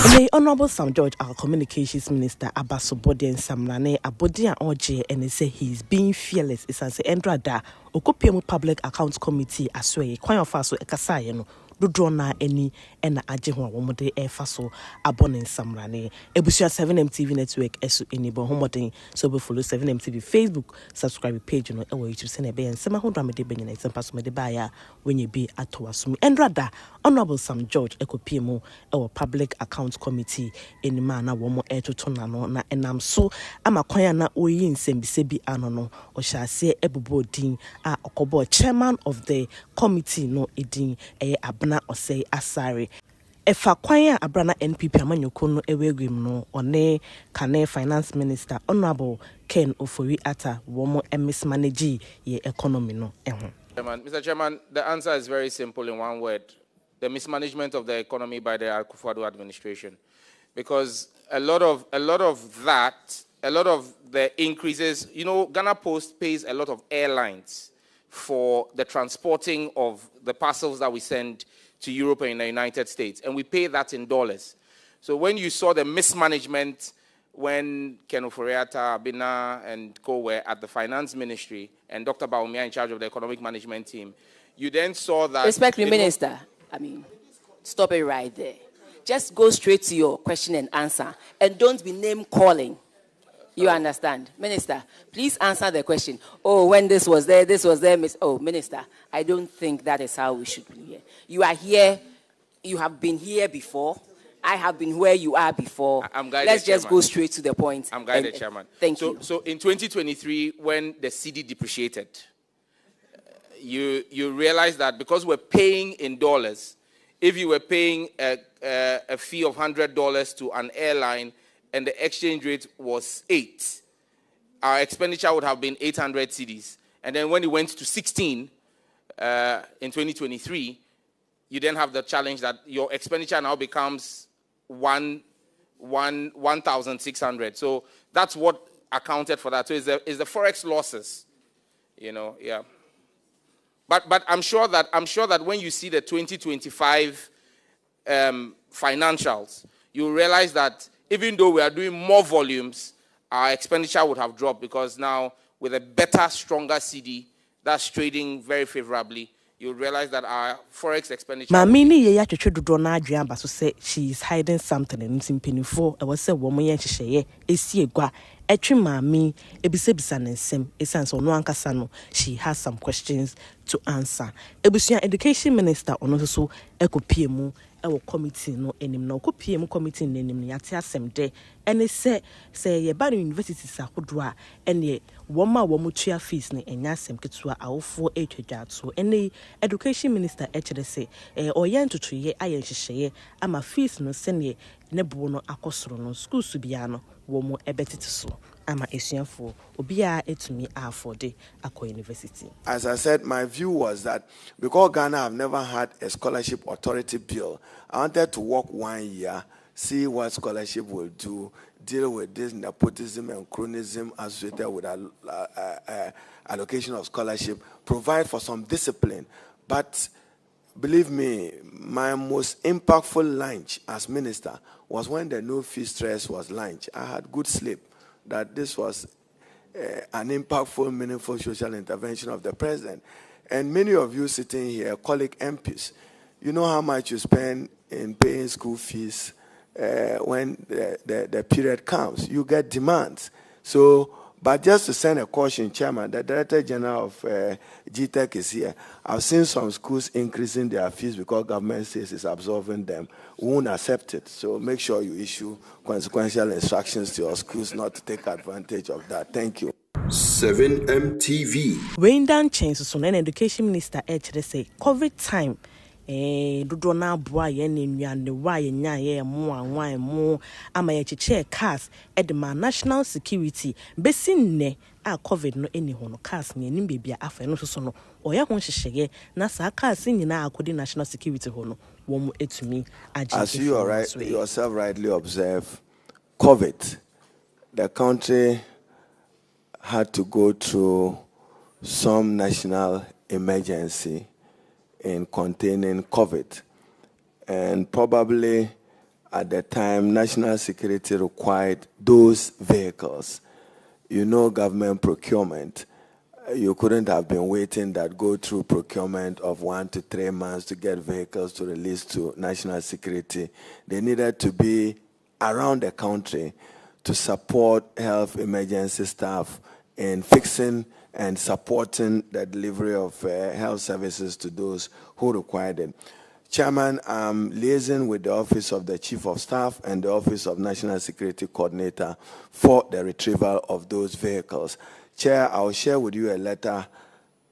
The Honorable Sam George, our Communications Minister, Abaso Bode and Samlane, Abodia Oje, and they say he's being fearless. It's as the Endrada, Okopiemu Public Accounts Committee, as well, Kwaya Faso, Ekasayano. Do draw na any and Ajihwa Womode Air Faso Abonin Samrane. Ebusia 7MTV network esu enibo homodin so be follow 7MTV Facebook subscribe page no ewo YouTube send be and sema ho dramede be nyina paso me de baya when you be atowasumi endrada Honorable Sam George Ekopiemu ewo Public Accounts Committee enima na womo etoto na no na enam so amakwanya na oyi nsembise bi ano no ohyase ebubo din a okobo chairman of the committee no edin na osei asare efa kwan a abrana NPP amanyoko no ewegwem no one kane finance minister Honorable Ken Ofori Atta womo mismanage ye economy no eho. Mr. Chairman, the answer is very simple in one word: the mismanagement of the economy by the Akufo-Addo administration. Because a lot of the increases, Ghana Post pays a lot of airlines for the transporting of the parcels that we send to Europe and the United States, and we pay that in dollars. So when you saw the mismanagement when Ken Ofori Atta, Abina, and co were at the finance ministry, and Dr. Baumia in charge of the economic management team, you then saw that... Respectfully, Minister, stop it right there. Just go straight to your question and answer, and don't be name calling. You understand? Minister, please answer the question. Oh, when this was there, Minister, I don't think that is how we should be here. You are here, you have been here before. I have been where you are before. I'm guided, Let's just Chairman. Go straight to the point. I'm guided, Chairman. Thank you. So in 2023, when the CD depreciated, you realize that because we're paying in dollars, if you were paying a fee of $100 to an airline, and the exchange rate was 8, our expenditure would have been 800 cedis. And then when it went to 16 in 2023, you then have the challenge that your expenditure now becomes 1,600. So that's what accounted for that. So it's the forex losses, yeah. But I'm sure that when you see the 2025 financials, you realize that even though we are doing more volumes, our expenditure would have dropped, because now with a better, stronger CD that's trading very favorably, you realize that our forex expenditure... Mamini ye ya twetwe na adwan ba so say she is hiding something in simpinifo e was say wo mo ye hyehyeye esi egwa etwe mami ebisebisa nsem esanse ono ankasa no she has some questions to answer. Ebusuan Education Minister ono so ekopiemu ewo committee no enim na okopiemu committee nenim no yate asem de ene say ye ba universities akodo a ene woma tua fees ne enya asem ketua awofo etwadwato ene Education Minister echere say oye ntotoye aye hyehyeye ama fees no sene ne bo no akosoro no schools bia no wo mo ebetete so ama esuafo obia etumi afford akọ university. As I said, my view was that because Ghana have never had a scholarship authority bill, I wanted to work 1 year, see what scholarship will do, deal with this nepotism and chronism associated with allocation of scholarship, provide for some discipline. But believe me, my most impactful lunch as minister was when the no fee stress was launched. I had good sleep that this was an impactful, meaningful social intervention of the president. And many of you sitting here, colleague MPs, you know how much you spend in paying school fees when the period comes. You get demands. So, but just to send a caution, Chairman, the Director General of GTEC is here. I've seen some schools increasing their fees because government says it's absorbing them. We won't accept it. So make sure you issue consequential instructions to your schools not to take advantage of that. Thank you. 7MTV. Weighing down changes so an Education Minister actually say COVID time. Dodo na boa ye ne nnuane wa ye nya ye mo anwan mo ama ye cheche cars edema national security besin ne a COVID no eni ho no cars ne nim bebia afa no so no oya ho hyehyeye na sa cars nyina akodi national security ho no wo mo etumi age. As you yourself rightly observe, COVID, the country had to go through some national emergency in containing COVID. And probably at the time, national security required those vehicles. You know, government procurement. You couldn't have been waiting that go through procurement of 1 to 3 months to get vehicles to release to national security. They needed to be around the country to support health emergency staff in fixing and supporting the delivery of health services to those who required it. Chairman, I'm liaising with the Office of the Chief of Staff and the Office of National Security Coordinator for the retrieval of those vehicles. Chair, I'll share with you a letter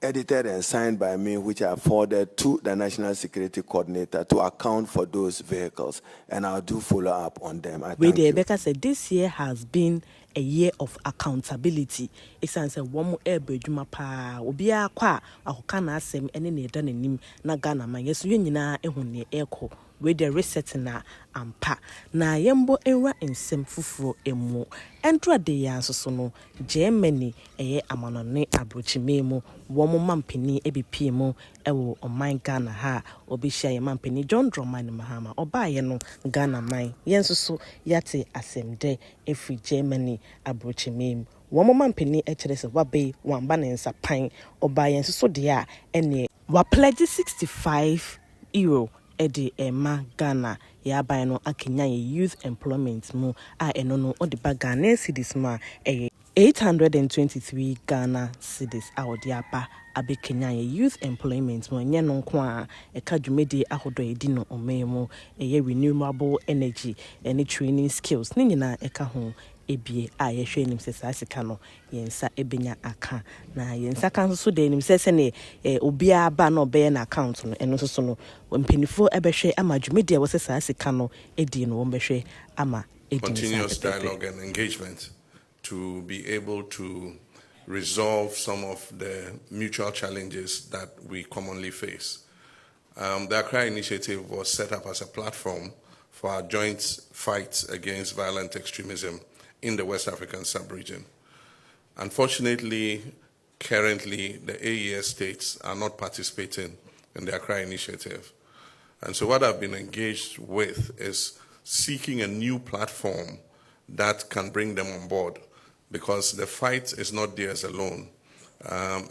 edited and signed by me, which I forwarded to the National Security Coordinator to account for those vehicles, and I'll do follow up on them. I thank you. Rebecca said this year has been a year of accountability. It's a one more air bedroom pa obia kwa akokana asem ene ne da nanim na Ghana man yeso nyina ehune eko we the reset na ampa na yembo enra ensem fufuro emu entra de yansoso no Germany eye amanone abrochime mu wo mo mampeni ebipie mu ewo oman Ghana ha obihia ye mampeni John Dramani Mahama obaye no Ghana man yensoso yate asemde efi Germany abrochime mu wo mo mampeni ekere se wabe wamba ne nsapan obaye yensoso de a ene wa pledge €65 Edi Emma Ghana ya by no akenya youth employment mu a eno no odiba Ghana cedis ma 823 Ghana cedis a odiaba abe Kenya youth employment mu nye no nko a eka dwumedi ahodo edi no omemu renewable energy any training skills ni nyina eka ho ebie a yehwe nim se saa sika no yensa ebenya aka na yensa kan so de nim se ne obia ba na obeye na account no eno so no mpenifo ebehwe ama dwumedia wo se saa sika no edi no wo behwe ama edi continuous dialogue and engagement to be able to resolve some of the mutual challenges that we commonly face. The Accra Initiative was set up as a platform for our joint fight against violent extremism in the West African sub-region. Unfortunately, currently, the AES states are not participating in the Accra Initiative. And so what I've been engaged with is seeking a new platform that can bring them on board, because the fight is not theirs alone.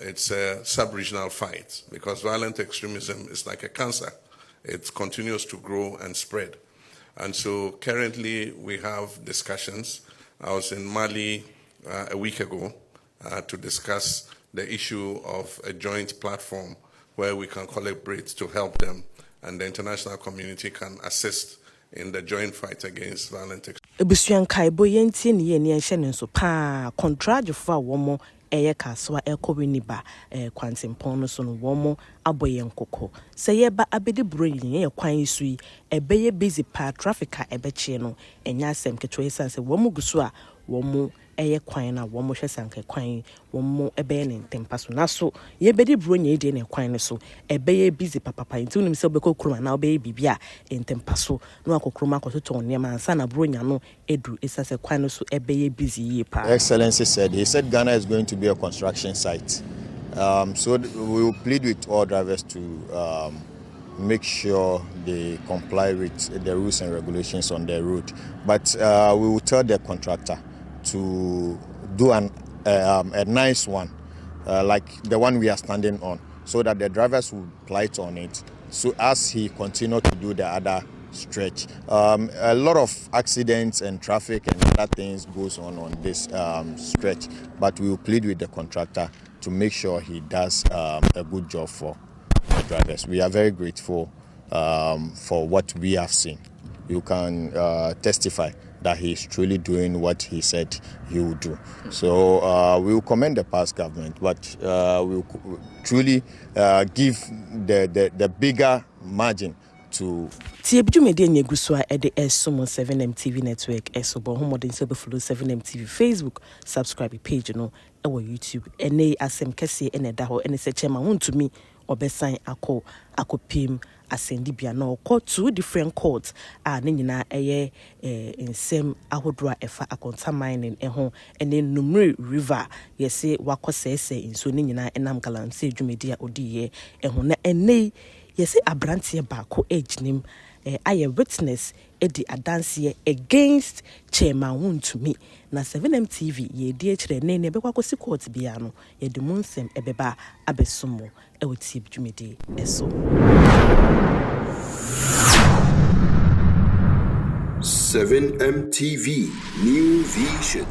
It's a sub-regional fight, because violent extremism is like a cancer. It continues to grow and spread. And so currently we have discussions. I was in Mali a week ago to discuss the issue of a joint platform where we can collaborate to help them, and the international community can assist in the joint fight against violent extremism. Ebusuankai boyenti ni ye ni enhye nso pa contract for womo eye kaswa ekowiniba kwantempon no so no womo aboye nkoko se ye ba abedi bro ye kwan sui ebeye busy pa traffic a ebeche no enya asem ketwe sanse womo gusu a womo eye kwan na womo hwesanke kwan womo ebe ne ntempa so na so ye bedi bro nya ide ne kwan ne so ebeye busy papa nti unim se obekọ kroma na obeye bibia ntempa so no akokroma akototo nema ansa na bro nya no edu esase kwan no so ebeye busy ye pa. Excellency said Ghana is going to be a construction site. So we will plead with all drivers to make sure they comply with the rules and regulations on their route. But we will tell the contractor to do a nice one, like the one we are standing on, so that the drivers will plight on it. So as he continues to do the other stretch, a lot of accidents and traffic and other things goes on this stretch. But we will plead with the contractor to make sure he does a good job for the drivers. We are very grateful for what we have seen. You can testify that he is truly doing what he said he would do. So we will commend the past government, but we will truly give the bigger margin to Tiebidu media nyeguswa ede esomo 7MTV network esobo homodin sebe follow 7MTV Facebook subscribe page no ewo YouTube ene asem kese ene da ho ene se chema Wontumi obesan akopim asendi bia na okọ two different courts a ne nyina eye ensem ahodro efa akonta mining eho ene numre river yese wakosese inso ne nyina enam galanse dwumedi a odiye eho na ene yesi abrantie baako ejinim aye witness edi adanse against Chairman Wontumi. Na 7MTV ye di echire ne ne bekwa kosi court bia no ye de munsem ebeba abesomo e wotie bdwumedi eso. 7MTV, new vision.